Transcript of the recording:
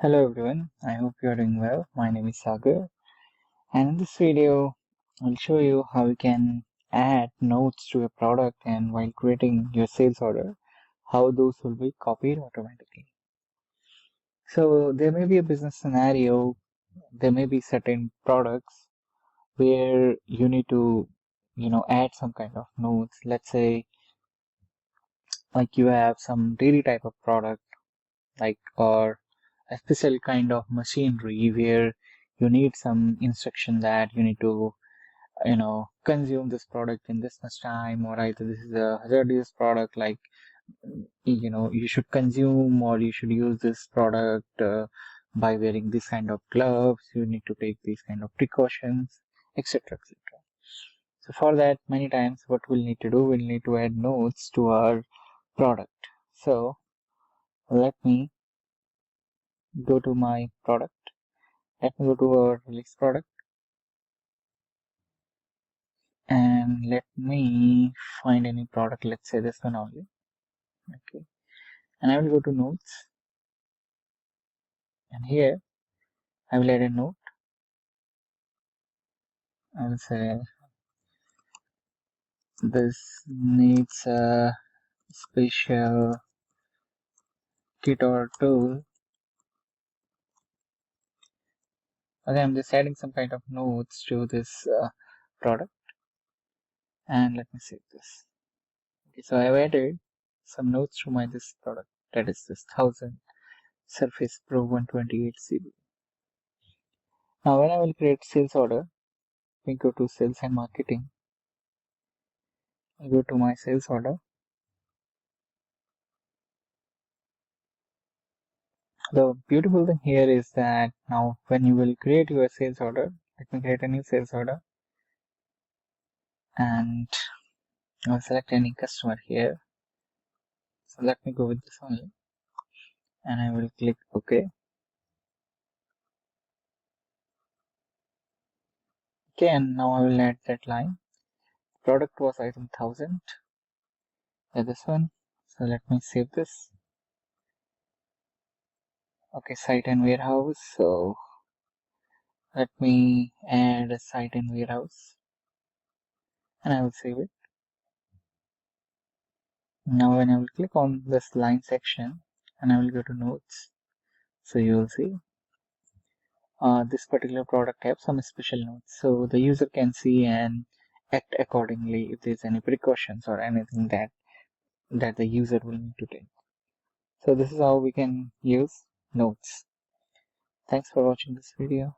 Hello everyone, I hope you are doing well. My name is Sagar, and in this video I'll show you how you can add notes to a product, and while creating your sales order, how those will be copied automatically. So there may be a business scenario, there may be certain products where you need to add some kind of notes. Let's say like you have some dairy type of product, like, or a special kind of machinery where you need some instruction that you need to consume this product in this much time, or either this is a hazardous product, like you should consume or you should use this product by wearing this kind of gloves, you need to take these kind of precautions, etc, etc. So for that, many times what we'll need to do, we'll need to add notes to our product. So let me go to my product. Let me go to our release product, and let me find any product, let's say this one only. Okay, and I will go to notes, and here I will add a note. I will say this needs a special kit or tool. Okay, I'm just adding some kind of notes to this product, and let me save this. Okay, so I have added some notes to my this product, that is this 1000 Surface Pro 128 CB. Now when I will create sales order, we go to sales and marketing. I go to my sales order. The beautiful thing here is that now when you will create your sales order, let me create a new sales order, and I'll select any customer here. So let me go with this only, and I will click OK. Okay, and now I will add that line. Product was item 1000. This one. So let me save this. Okay, site and warehouse. So let me add a site and warehouse, and I will save it. Now when I will click on this line section, and I will go to notes, so you will see this particular product have some special notes, so the user can see and act accordingly if there's any precautions or anything that the user will need to take. So this is how we can use notes. Thanks for watching this video.